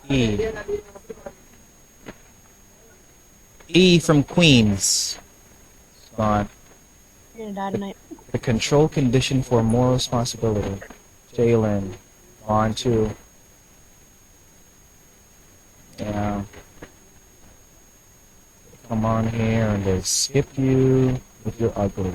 E. E from Queens. It's gone. You're gonna die tonight. The control condition for moral responsibility. Jalen. On too. Yeah. Come on here and they skip you if you're ugly.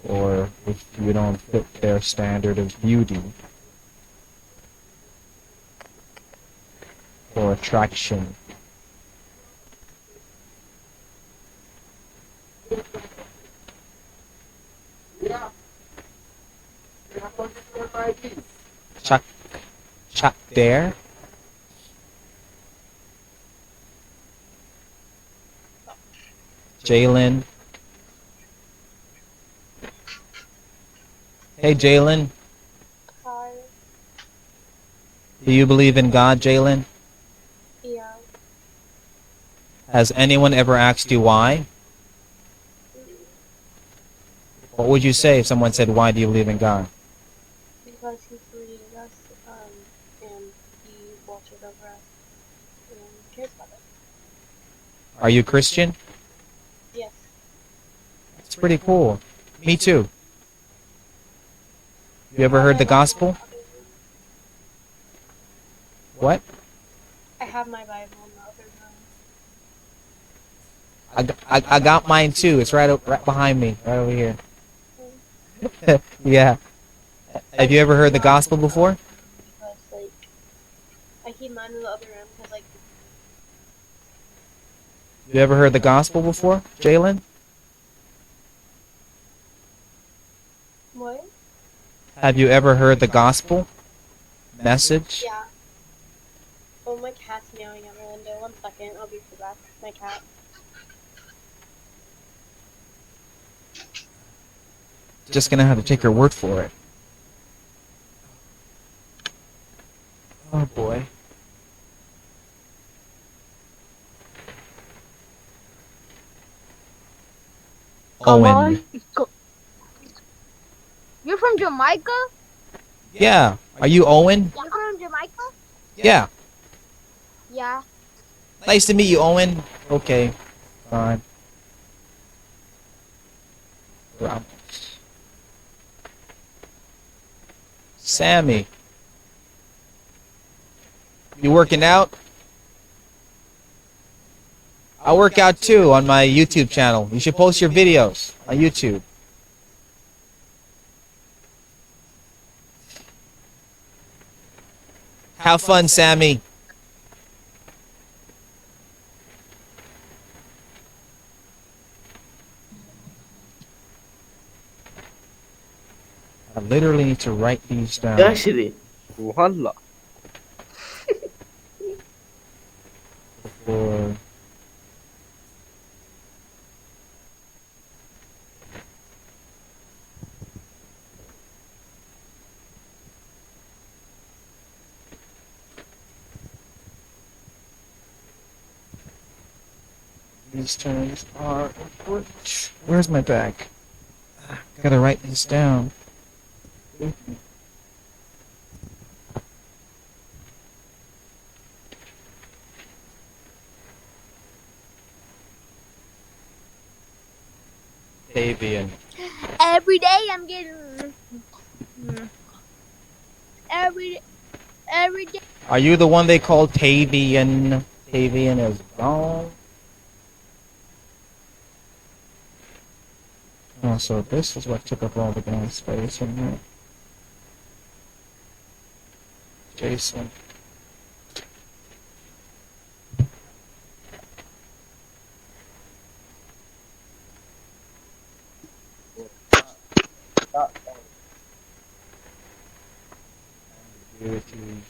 Or if you don't fit their standard of beauty. Or attraction. Chuck there. Jalen. Hey, Jalen. Hi. Do you believe in God, Jalen? Yeah. Has anyone ever asked you why? What would you say if someone said, why do you believe in God? Because he created us, and he watches over us, and cares about us. Are you Christian? Yes. It's pretty cool. Me too. You ever heard the gospel? What? I have my Bible in the other room. I got mine too. It's right behind me, right over here. Yeah. Have you ever heard the gospel before? Because, like, I keep mine in the other room because, like... You ever heard the gospel before, Jalen? What? Have you ever heard the gospel message? Yeah. Oh, my cat's meowing at my window. 1 second, I'll be right back. My cat. Just gonna have to take your word for it. Oh boy. Owen. You're from Jamaica? Yeah. Are you Owen? You're from Jamaica? Yeah. Yeah. Nice to meet you, Owen. Okay. Fine. Ramos. Sammy. You working out? I work out too on my YouTube channel. You should post your videos on YouTube. Have fun, Sammy. I literally need to write these down. يا شري وهلا For these terms are important. Where's my bag? Gotta write this down. Avian. Every day I'm getting... Every day. Are you the one they call Tavian? Tavian is gone. Oh, so this is what took up all the damn space in here. Jason. Ambiguity.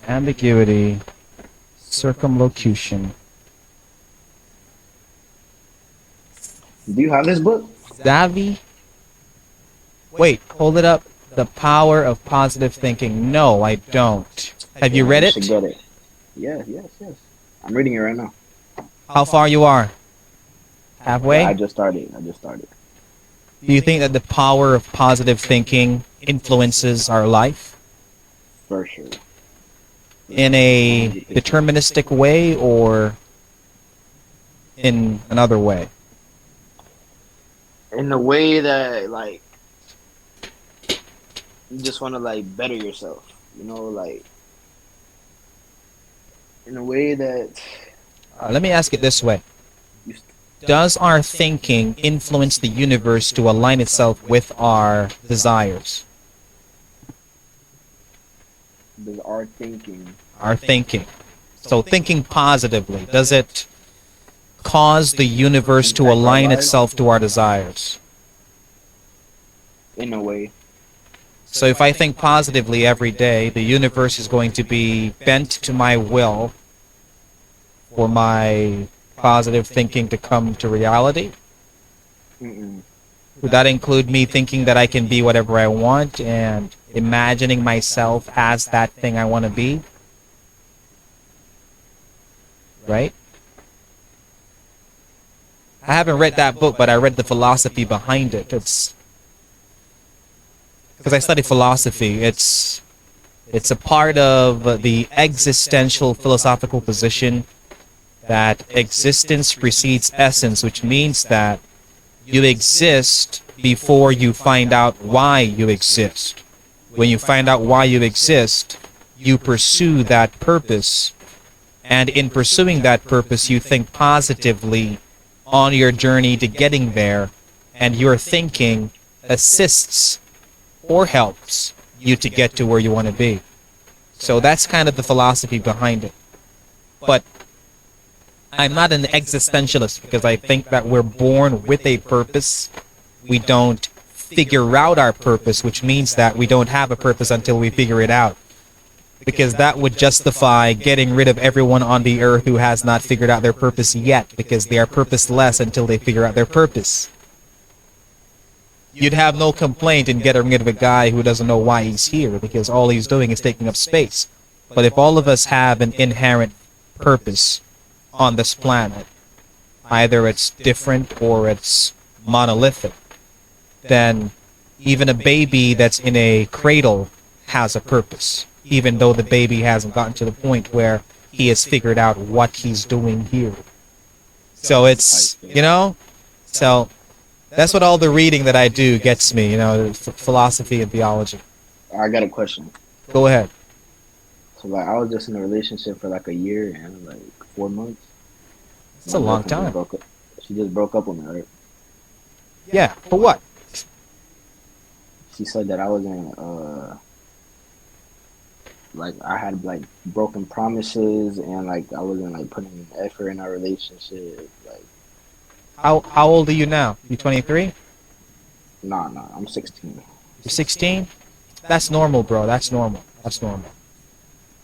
Ambiguity. Circumlocution. Do you have this book? Davi? Wait, hold it up. The Power of Positive Thinking. No, I don't. Have you read You it? should get it. Yes. I'm reading it right now. How far you are? Halfway? I just started. Do you think that the power of positive thinking influences our life For sure. in a deterministic way or in another way? In the way that like you just want to like better yourself, you know, like in a way that Let me ask it this way. you Does our thinking influence the universe to align itself with our desires? there's our thinking Our thinking. So thinking positively, does it cause the universe to align itself to our desires? in a way. So if I think positively every day, the universe is going to be bent to my will for my positive thinking to come to reality. Mm-mm. Would that include me thinking that I can be whatever I want and imagining myself as that thing I want to be? Right? I haven't read that book, but I read the philosophy behind it. It's because I study philosophy. It's a part of the existential philosophical position that existence precedes essence, which means that you exist before you find out why you exist. When you find out why you exist, you pursue that purpose, and in pursuing that purpose, you think positively on your journey to getting there, and your thinking assists or helps you to get to where you want to be. So that's kind of the philosophy behind it. But I'm not an existentialist because I think that we're born with a purpose. We don't figure out our purpose, which means that we don't have a purpose until we figure it out. Because that would justify getting rid of everyone on the earth who has not figured out their purpose yet, because they are purposeless until they figure out their purpose. You'd have no complaint in getting rid of a guy who doesn't know why he's here, because all he's doing is taking up space. But if all of us have an inherent purpose on this planet, either it's different or it's monolithic, then even a baby that's in a cradle has a purpose, even though the baby hasn't gotten to the point where he has figured out what he's doing here. So it's, so that's what all the reading that I do gets me, philosophy and theology. I got a question. Go ahead. So like I was just in a relationship for like a year and like 4 months. It's a long time. She just broke up with me, right? Yeah, for what? She said that I wasn't like I had like broken promises and like I wasn't like putting effort in our relationship. Like How old are you now? You 23? nah, I'm 16. You're 16? That's normal, bro. That's normal.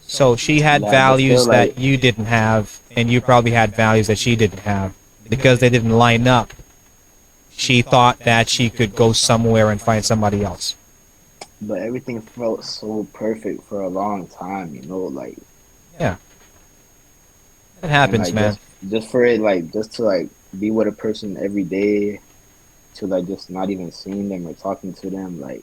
So she had Yeah, but values still, that like- you didn't have, and you probably had values that she didn't have. Because they didn't line up, she thought that she could go somewhere and find somebody else. But everything felt so perfect for a long time, like It happens, like, man. Just for it, like just to like be with a person every day, to like just not even seeing them or talking to them, like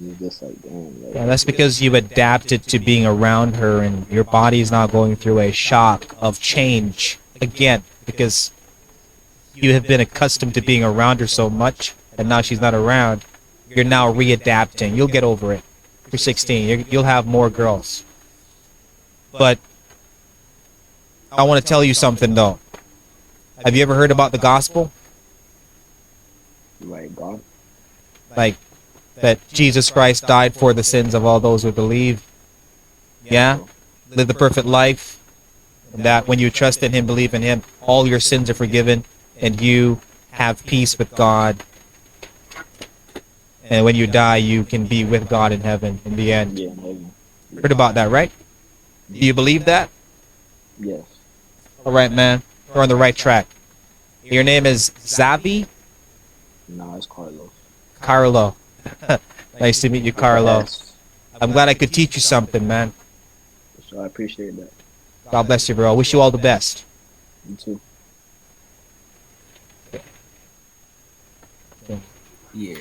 it's just like damn. Like, Yeah, that's because you adapted to being around her, and your body's now going through a shock of change again, because you have been accustomed to being around her so much, and now she's not around. You're now readapting. You'll get over it. You're 16. You'll have more girls. But I want to tell you something, though. Have you ever heard about the gospel? like God. Like, that Jesus Christ died for the sins of all those who believe. Yeah? Live the perfect life. And that when you trust in Him, believe in Him, all your sins are forgiven, and you have peace with God. And when you die, you can be with God in heaven in the end. Yeah, maybe. Heard about that, right? Do you believe that? Yes. All right, man. You're on the right track. Your name is Zavi No, it's Carlos. Carlo. Nice to meet you, Carlo. Yes. I'm glad I could teach you something, man. So I appreciate that. God bless you, bro. Wish you all the best. You too. Yeah.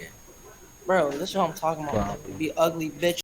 Bro, this is what I'm talking about. Wow. Be ugly bitch.